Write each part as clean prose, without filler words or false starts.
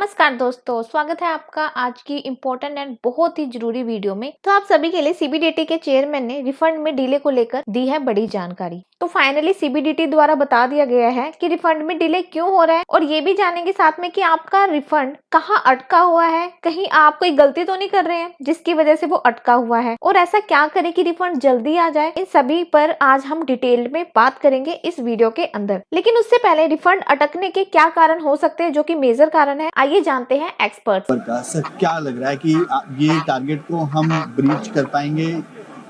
नमस्कार दोस्तों, स्वागत है आपका आज की इम्पोर्टेंट एंड बहुत ही जरूरी वीडियो में। तो आप सभी के लिए सीबीडीटी के चेयरमैन ने रिफंड में डिले को लेकर दी है बड़ी जानकारी। तो फाइनली सीबीडीटी द्वारा बता दिया गया है कि रिफंड में डिले क्यों हो रहा है और ये भी जानेंगे साथ में कि आपका रिफंड कहाँ अटका हुआ है, कहीं आप कोई गलती तो नहीं कर रहे हैं जिसकी वजह से वो अटका हुआ है और ऐसा क्या करें कि रिफंड जल्दी आ जाए। इन सभी पर आज हम डिटेल में बात करेंगे इस वीडियो के अंदर। लेकिन उससे पहले रिफंड अटकने के क्या कारण हो सकते हैं जो कि मेजर कारण है, आइए जानते हैं एक्सपर्ट का। सर क्या लग रहा है कि ये टारगेट को हम ब्रीच कर पाएंगे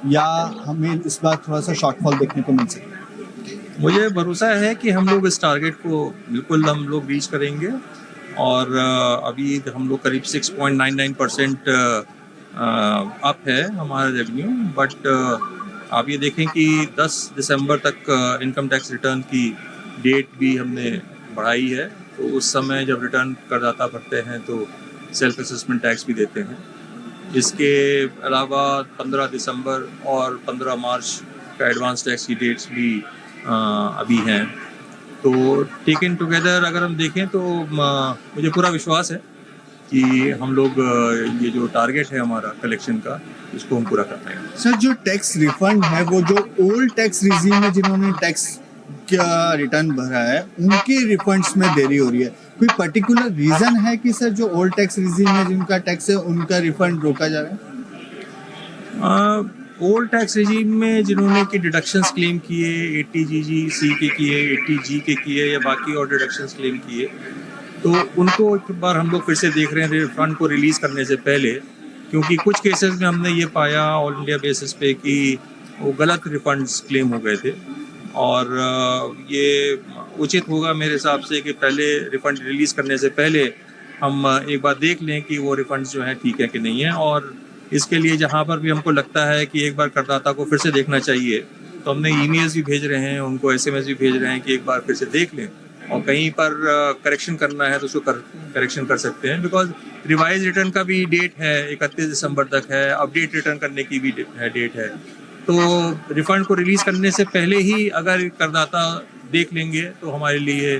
या हमें इस बार थोड़ा सा शॉर्टफॉल देखने को मिल सकता है? मुझे भरोसा है कि हम लोग इस टारगेट को बिल्कुल हम लोग रीच करेंगे और अभी हम लोग करीब 6.99% अप है हमारा रेवेन्यू। बट आप ये देखें कि 10 दिसंबर तक इनकम टैक्स रिटर्न की डेट भी हमने बढ़ाई है। तो उस समय जब रिटर्न करदाता भरते हैं तो सेल्फ असेसमेंट टैक्स भी देते हैं। इसके अलावा 15 दिसंबर और 15 मार्च का एडवांस टैक्स की डेट्स भी अभी हैं। तो टेकन टुगेदर अगर हम देखें तो मुझे पूरा विश्वास है कि हम लोग ये जो टारगेट है हमारा कलेक्शन का इसको हम पूरा कर पाएंगे। सर जो टैक्स रिफंड है वो जो ओल्ड टैक्स रिजीम में जिन्होंने टैक्स का रिटर्न भरा है उनके रिफंड्स में देरी हो रही है, कोई पर्टिकुलर रीजन है कि सर जो ओल्ड टैक्स रिजीम में जिनका टैक्स है उनका रिफंड रोका जा रहा है? ओल्ड टैक्स रिजीम में जिन्होंने की डिडक्शंस क्लेम किए, 80GG के किए, 80G के किए या बाकी और डिडक्शंस क्लेम किए, तो उनको एक बार हम लोग फिर से देख रहे हैं रिफंड को रिलीज़ करने से पहले, क्योंकि कुछ केसेस में हमने ये पाया ऑल इंडिया बेसिस पे कि वो गलत रिफंड्स क्लेम हो गए थे। और ये उचित होगा मेरे हिसाब से कि पहले रिफंड रिलीज़ करने से पहले हम एक बार देख लें कि वो रिफंड्स जो हैं ठीक है कि नहीं है। और इसके लिए जहाँ पर भी हमको लगता है कि एक बार करदाता को फिर से देखना चाहिए तो हमने ईमेल्स भी भेज रहे हैं, उनको एसएमएस भी भेज रहे हैं कि एक बार फिर से देख लें और कहीं पर करेक्शन करना है तो उसको करेक्शन कर सकते हैं। बिकॉज रिवाइज रिटर्न का भी डेट है 31 दिसंबर तक है, अपडेट रिटर्न करने की भी डेट है। तो रिफंड को रिलीज़ करने से पहले ही अगर करदाता देख लेंगे तो हमारे लिए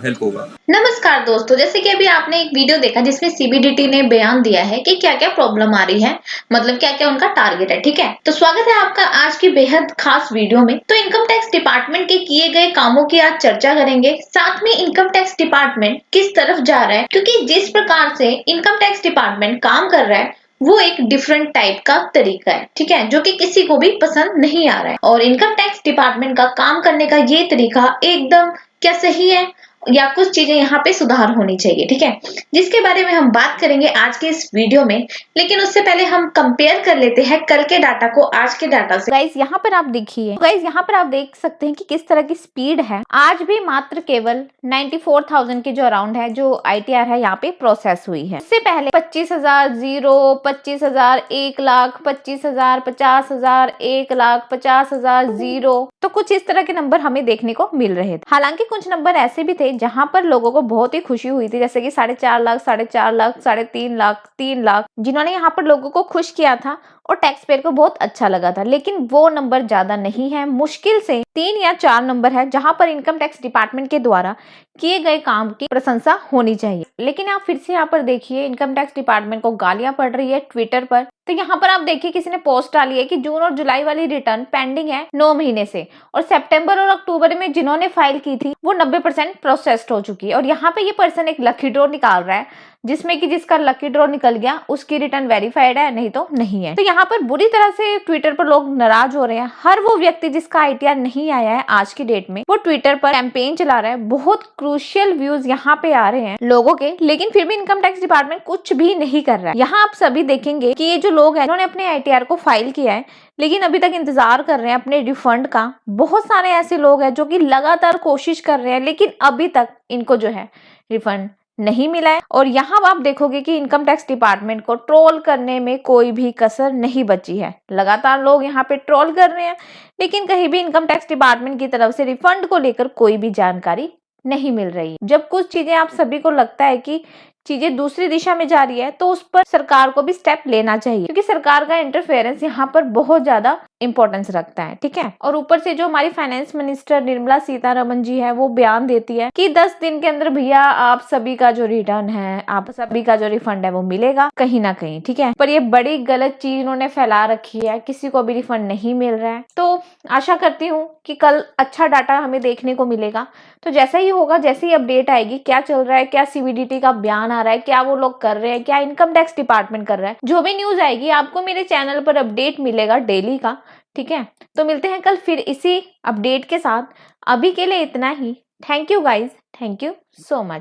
हेल्प होगा। नमस्कार दोस्तों, जैसे कि अभी आपने एक वीडियो देखा जिसमें सीबीडीटी ने बयान दिया है कि क्या क्या प्रॉब्लम आ रही है, मतलब क्या क्या उनका टारगेट है। ठीक है, तो स्वागत है आपका आज की बेहद खास वीडियो में। तो इनकम टैक्स डिपार्टमेंट के किए गए कामों की आज चर्चा करेंगे, साथ में इनकम टैक्स डिपार्टमेंट किस तरफ जा रहा है, क्योंकि जिस प्रकार से इनकम टैक्स डिपार्टमेंट काम कर रहा है वो एक डिफरेंट टाइप का तरीका है, ठीक है, जो कि किसी को भी पसंद नहीं आ रहा है। और इनकम टैक्स डिपार्टमेंट का काम करने का ये तरीका एकदम क्या सही है या कुछ चीजें यहाँ पे सुधार होनी चाहिए, ठीक है, जिसके बारे में हम बात करेंगे आज के इस वीडियो में। लेकिन उससे पहले हम कंपेयर कर लेते हैं कल के डाटा को आज के डाटा से। गाइस यहाँ पर आप देखिए, गाइस यहाँ पर आप देख सकते हैं कि किस तरह की स्पीड है। आज भी मात्र केवल 94,000 के जो अराउंड है जो ITR है यहाँ पे प्रोसेस हुई है। इससे पहले 25,000, 0, 25,000, 1 लाख, 25,000, 50,000, 1 लाख, 50,000, 0, तो कुछ इस तरह के नंबर हमें देखने को मिल रहे थे। हालांकि कुछ नंबर ऐसे भी थे जहां पर लोगों को बहुत ही खुशी हुई थी, जैसे कि 4.5 लाख, 4.5 लाख, 3.5 लाख, 3 लाख, जिन्होंने यहाँ पर लोगों को खुश किया था और टैक्स पेयर को बहुत अच्छा लगा था। लेकिन वो नंबर ज्यादा नहीं है, मुश्किल से 3 या 4 नंबर है जहां पर इनकम टैक्स डिपार्टमेंट के द्वारा किए गए काम की प्रशंसा होनी चाहिए। लेकिन आप फिर से यहाँ पर देखिए, इनकम टैक्स डिपार्टमेंट को गालियां पड़ रही है ट्विटर पर। तो यहाँ पर आप देखिए किसी ने पोस्ट डाली है कि जून और जुलाई वाली रिटर्न पेंडिंग है 9 महीने से, और सितंबर और अक्टूबर में जिन्होंने फाइल की थी वो 90% प्रोसेस्ड हो चुकी है। और यहाँ पे ये पर्सन एक लकी ड्रॉ निकाल रहा है जिसमें कि जिसका लकी ड्रॉ निकल गया उसकी रिटर्न वेरीफाइड है, नहीं तो नहीं है। तो यहाँ पर बुरी तरह से ट्विटर पर लोग नाराज हो रहे हैं। हर वो व्यक्ति जिसका ITR नहीं आया है आज की डेट में वो ट्विटर पर कैंपेन चला रहा है। बहुत क्रूशियल व्यूज यहाँ पे आ रहे हैं लोगों के, लेकिन फिर भी इनकम टैक्स डिपार्टमेंट कुछ भी नहीं कर रहा है। यहाँ आप सभी देखेंगे कि ये जो लोग हैं उन्होंने अपने ITR को फाइल किया है लेकिन अभी तक इंतजार कर रहे हैं अपने रिफंड का। बहुत सारे ऐसे लोग हैं जो कि लगातार कोशिश कर रहे हैं लेकिन अभी तक इनको जो है रिफंड नहीं मिला है। और यहाँ आप देखोगे कि इनकम टैक्स डिपार्टमेंट को ट्रोल करने में कोई भी कसर नहीं बची है। लगातार लोग यहाँ पे ट्रोल कर रहे हैं लेकिन कहीं भी इनकम टैक्स डिपार्टमेंट की तरफ से रिफंड को लेकर कोई भी जानकारी नहीं मिल रही है। जब कुछ चीजें आप सभी को लगता है कि चीजें दूसरी दिशा में जा रही है तो उस पर सरकार को भी स्टेप लेना चाहिए, क्योंकि सरकार का इंटरफेरेंस यहाँ पर बहुत ज्यादा इंपॉर्टेंस रखता है, ठीक है। और ऊपर से जो हमारी फाइनेंस मिनिस्टर निर्मला सीतारमन जी है वो बयान देती है कि 10 दिन के अंदर भैया आप सभी का जो रिटर्न है, आप सभी का जो रिफंड है वो मिलेगा कहीं ना कहीं, ठीक है। पर ये बड़ी गलत चीज उन्होंने फैला रखी है, किसी को भी रिफंड नहीं मिल रहा है। तो आशा करती हूँ कि कल अच्छा डाटा हमें देखने को मिलेगा। तो जैसा ही होगा, जैसे ही अपडेट आएगी, क्या चल रहा है, क्या सीबीडीटी का बयान आ रहा है, क्या वो लोग कर रहे हैं, क्या इनकम टैक्स डिपार्टमेंट कर रहा है, जो भी न्यूज आएगी आपको मेरे चैनल पर अपडेट मिलेगा डेली का, ठीक है। तो मिलते हैं कल फिर इसी अपडेट के साथ। अभी के लिए इतना ही। Thank you guys, thank you so much.